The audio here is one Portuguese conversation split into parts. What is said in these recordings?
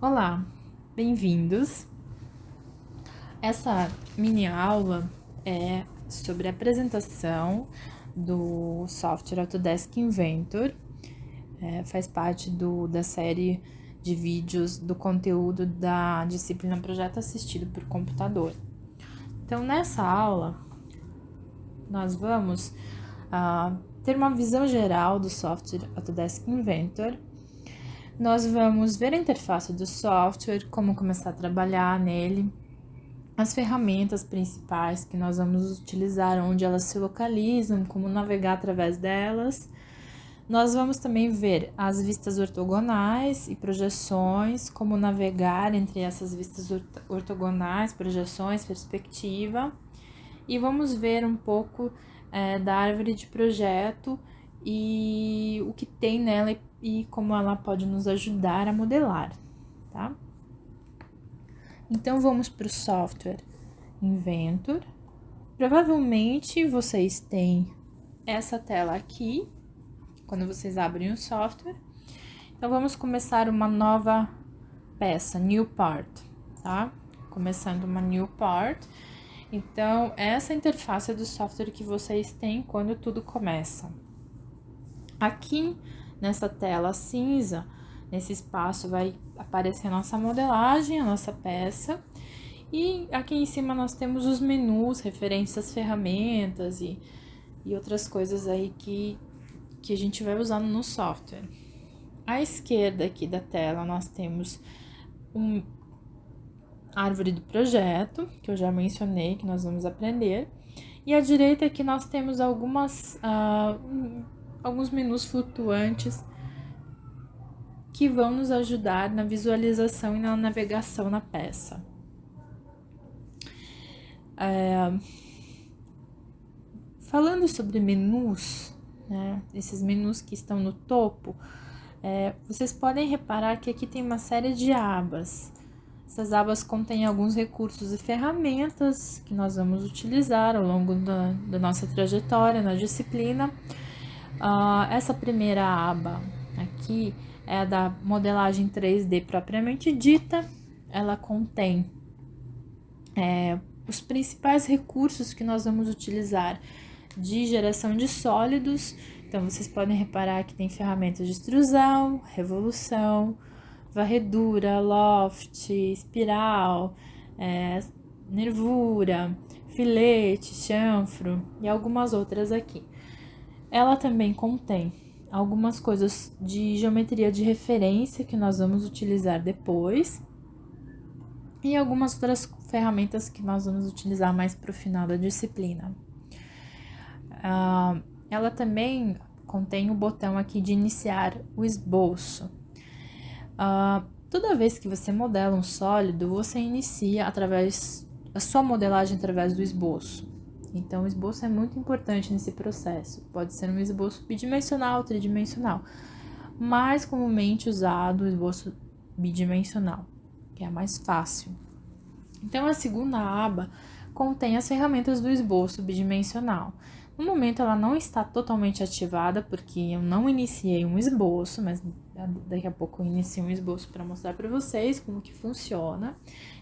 Olá, bem-vindos. Essa mini aula é sobre a apresentação do software Autodesk Inventor. Faz parte da série de vídeos do conteúdo da disciplina Projeto Assistido por Computador. Então, nessa aula, nós vamos ter uma visão geral do software Autodesk Inventor. Nós vamos ver a interface do software, como começar a trabalhar nele, as ferramentas principais que nós vamos utilizar, onde elas se localizam, como navegar através delas. Nós vamos também ver as vistas ortogonais e projeções, como navegar entre essas vistas ortogonais, projeções, perspectiva. E vamos ver um pouco da árvore de projeto e o que tem nela e como ela pode nos ajudar a modelar, tá? Então, vamos para o software Inventor. Provavelmente vocês têm essa tela aqui, quando vocês abrem o software. Então, vamos começar uma nova peça, New Part, tá? Começando uma New Part. Então, essa interface do software que vocês têm quando tudo começa. Aqui, nessa tela cinza, nesse espaço vai aparecer a nossa modelagem, a nossa peça. E aqui em cima nós temos os menus referentes às ferramentas e outras coisas aí que a gente vai usar no software. À esquerda aqui da tela nós temos árvore do projeto, que eu já mencionei, que nós vamos aprender. E à direita aqui nós temos alguns menus flutuantes que vão nos ajudar na visualização e na navegação na peça. Falando sobre menus, né, esses menus que estão no topo, vocês podem reparar que aqui tem uma série de abas. Essas abas contêm alguns recursos e ferramentas que nós vamos utilizar ao longo da nossa trajetória na disciplina. Essa primeira aba aqui é a da modelagem 3D propriamente dita. Ela contém os principais recursos que nós vamos utilizar de geração de sólidos. Então, vocês podem reparar que tem ferramentas de extrusão, revolução, varredura, loft, espiral, nervura, filete, chanfro e algumas outras aqui. Ela também contém algumas coisas de geometria de referência que nós vamos utilizar depois e algumas outras ferramentas que nós vamos utilizar mais para o final da disciplina. Ela também contém o botão aqui de iniciar o esboço. Toda vez que você modela um sólido, você inicia a sua modelagem através do esboço. Então, o esboço é muito importante nesse processo. Pode ser um esboço bidimensional, tridimensional. Mais comumente usado o esboço bidimensional, que é mais fácil. Então, a segunda aba contém as ferramentas do esboço bidimensional. No momento, ela não está totalmente ativada, porque eu não iniciei um esboço, mas daqui a pouco eu inicio um esboço para mostrar para vocês como que funciona.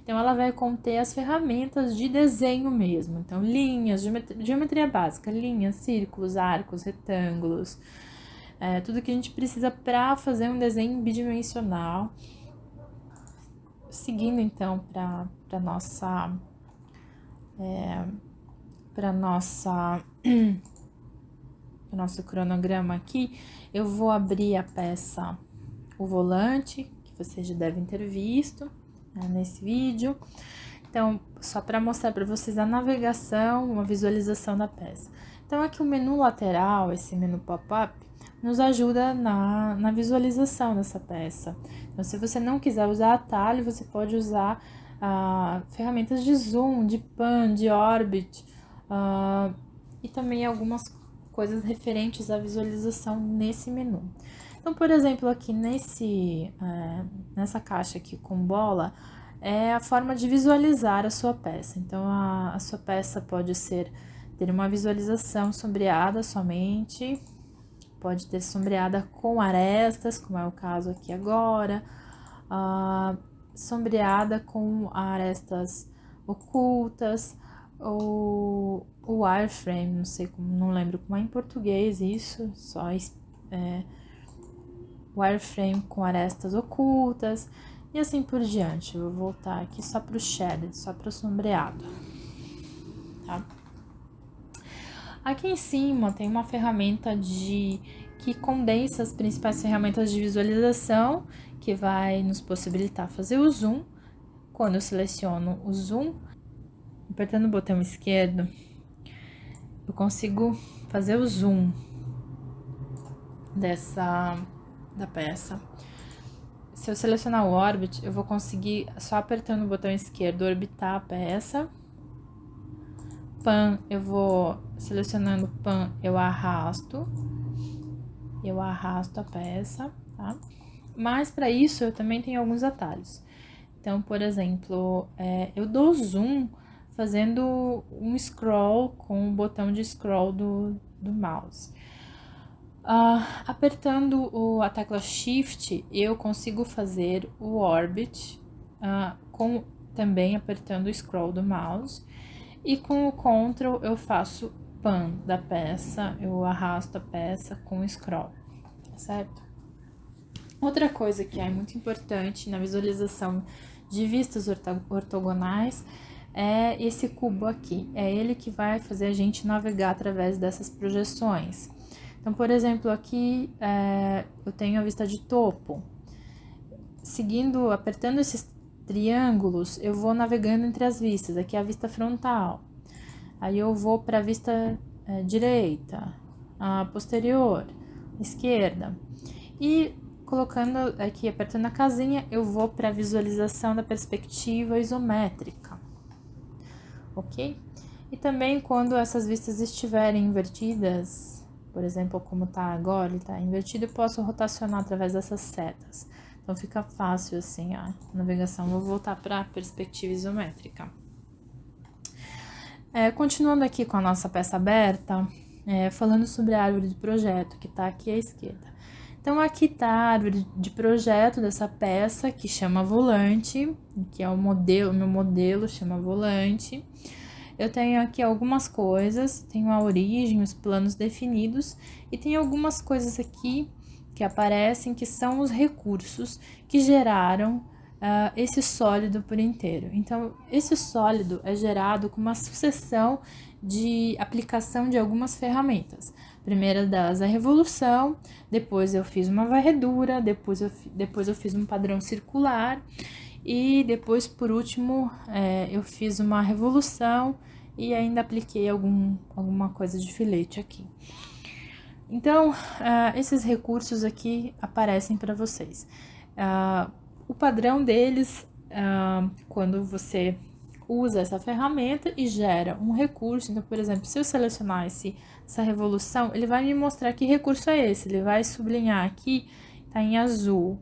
Então, ela vai conter as ferramentas de desenho mesmo. Então, linhas, geometria básica, linhas, círculos, arcos, retângulos, tudo que a gente precisa para fazer um desenho bidimensional. Seguindo, então, para o nosso cronograma aqui, eu vou abrir a peça, o volante, que vocês já devem ter visto, né, nesse vídeo. Então, só para mostrar para vocês a navegação, uma visualização da peça. Então, aqui o menu lateral, esse menu pop-up, nos ajuda na visualização dessa peça. Então, se você não quiser usar atalho, você pode usar ferramentas de zoom, de pan, de orbit, e também algumas coisas referentes à visualização nesse menu. Então, por exemplo, aqui nessa caixa aqui com bola, é a forma de visualizar a sua peça. Então, a sua peça pode ter uma visualização sombreada somente, pode ter sombreada com arestas, como é o caso aqui agora, sombreada com arestas ocultas, o wireframe, não sei como, não lembro como é em português isso, só wireframe com arestas ocultas e assim por diante. Eu vou voltar aqui só para o shaded, só para o sombreado, tá? Aqui em cima tem uma ferramenta que condensa as principais ferramentas de visualização, que vai nos possibilitar fazer o zoom. Quando eu seleciono o zoom, apertando o botão esquerdo, eu consigo fazer o zoom da peça. Se eu selecionar o Orbit, eu vou conseguir, só apertando o botão esquerdo, orbitar a peça. Pan, eu vou selecionando Pan, eu arrasto a peça, tá? Mas para isso eu também tenho alguns atalhos. Então, por exemplo, eu dou zoom fazendo um scroll com o botão de scroll do mouse. Apertando a tecla Shift, eu consigo fazer o Orbit, também apertando o scroll do mouse. E com o Ctrl eu faço Pan da peça, eu arrasto a peça com o scroll, certo? Outra coisa que é muito importante na visualização de vistas ortogonais é esse cubo aqui. É ele que vai fazer a gente navegar através dessas projeções. Então, por exemplo, aqui eu tenho a vista de topo. Apertando esses triângulos, eu vou navegando entre as vistas. Aqui é a vista frontal. Aí eu vou para a vista direita, a posterior, esquerda. E colocando aqui, apertando a casinha, eu vou para a visualização da perspectiva isométrica, ok? E também quando essas vistas estiverem invertidas, por exemplo, como tá agora, ele tá invertido, eu posso rotacionar através dessas setas. Então fica fácil assim a navegação. Vou voltar para a perspectiva isométrica. Continuando aqui com a nossa peça aberta, falando sobre a árvore de projeto, que tá aqui à esquerda. Então, aqui tá a árvore de projeto dessa peça, que chama volante, que é o modelo, meu modelo chama volante. Eu tenho aqui algumas coisas, tenho a origem, os planos definidos, e tem algumas coisas aqui que aparecem, que são os recursos que geraram esse sólido por inteiro. Então, esse sólido é gerado com uma sucessão de aplicação de algumas ferramentas. Primeira das, a revolução, depois eu fiz uma varredura, depois eu fiz um padrão circular, e depois, por último, eu fiz uma revolução e ainda apliquei alguma coisa de filete aqui. Então, esses recursos aqui aparecem para vocês. O padrão deles, quando você usa essa ferramenta e gera um recurso, então, por exemplo, se eu selecionar essa revolução, ele vai me mostrar que recurso é esse, ele vai sublinhar aqui, tá em azul,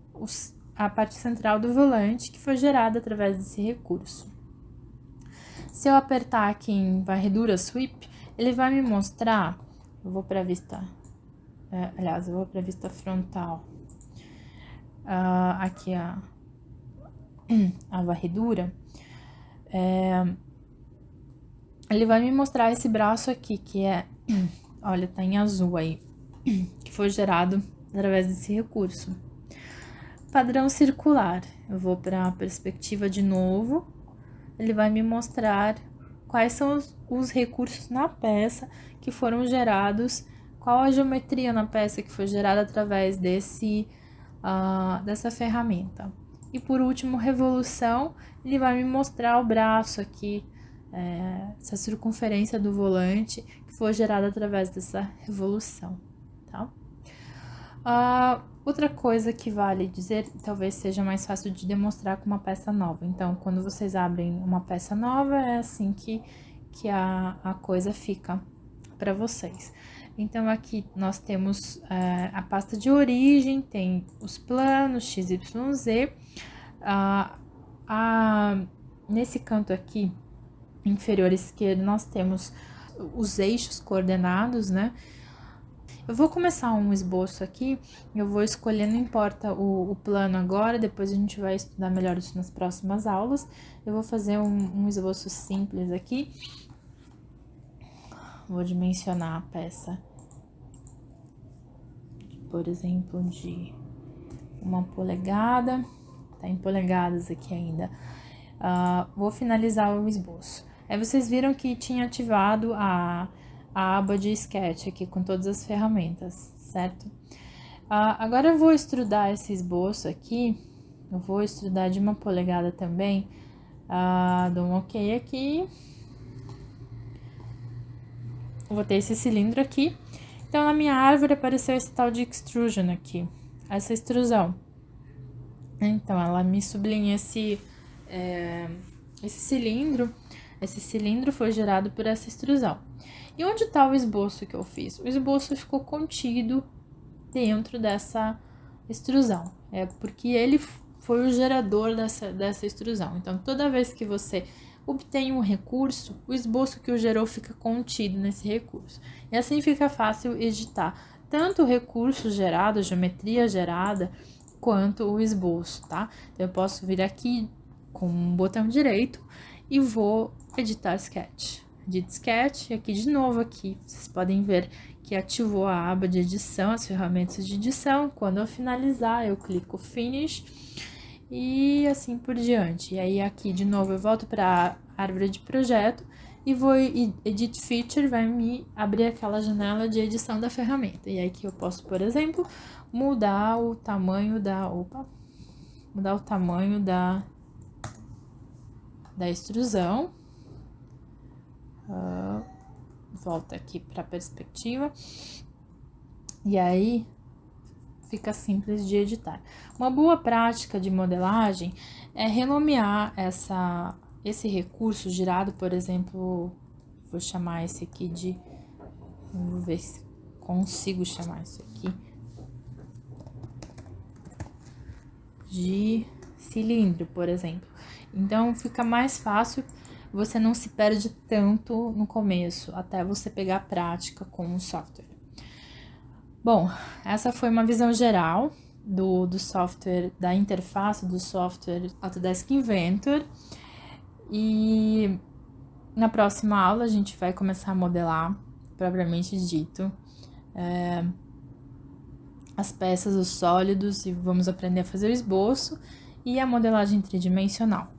a parte central do volante que foi gerada através desse recurso. Se eu apertar aqui em varredura sweep, ele vai me mostrar, eu vou para a vista, eu vou para a vista frontal, aqui a varredura, ele vai me mostrar esse braço aqui, que olha, tá em azul aí, que foi gerado através desse recurso. Padrão circular, eu vou para a perspectiva de novo, ele vai me mostrar quais são os recursos na peça que foram gerados, qual a geometria na peça que foi gerada através dessa ferramenta. E por último, revolução, ele vai me mostrar o braço aqui, essa circunferência do volante que foi gerada através dessa revolução, tá? Outra coisa que vale dizer, talvez seja mais fácil de demonstrar com uma peça nova. Então, quando vocês abrem uma peça nova, é assim que a coisa fica para vocês. Então, aqui nós temos a pasta de origem, tem os planos XYZ. Nesse canto aqui, inferior esquerdo, nós temos os eixos coordenados, né? Eu vou começar um esboço aqui, eu vou escolher, não importa o plano agora, depois a gente vai estudar melhor isso nas próximas aulas. Eu vou fazer um esboço simples aqui. Vou dimensionar a peça, por exemplo, de 1 polegada, tá em polegadas aqui ainda. Vou finalizar o esboço. Aí vocês viram que tinha ativado a aba de sketch aqui com todas as ferramentas, certo? Agora eu vou extrudar esse esboço aqui, eu vou extrudar de 1 polegada também, dou um ok aqui. Vou ter esse cilindro aqui. Então, na minha árvore apareceu esse tal de extrusion aqui, essa extrusão. Então, ela me sublinha esse cilindro. Esse cilindro foi gerado por essa extrusão. E onde está o esboço que eu fiz? O esboço ficou contido dentro dessa extrusão. É porque ele foi o gerador dessa extrusão. Então, toda vez que você obtém um recurso, o esboço que o gerou fica contido nesse recurso. E assim fica fácil editar tanto o recurso gerado, a geometria gerada, quanto o esboço, tá? Então, eu posso vir aqui com o botão direito e vou editar sketch. Edit sketch, e aqui de novo aqui, vocês podem ver que ativou a aba de edição, as ferramentas de edição. Quando eu finalizar, eu clico Finish e assim por diante. E aí aqui de novo eu volto para a árvore de projeto e vou Edit Feature, vai me abrir aquela janela de edição da ferramenta. E aí aqui eu posso, por exemplo, mudar o tamanho da extrusão. Volta aqui para a perspectiva. E aí fica simples de editar. Uma boa prática de modelagem é renomear esse recurso girado, por exemplo, vou chamar esse aqui de... Vamos ver se consigo chamar isso aqui de cilindro, por exemplo. Então, fica mais fácil, você não se perde tanto no começo, até você pegar a prática com o software. Bom, essa foi uma visão geral do software, da interface do software Autodesk Inventor. E na próxima aula a gente vai começar a modelar, propriamente dito, as peças, os sólidos, e vamos aprender a fazer o esboço e a modelagem tridimensional.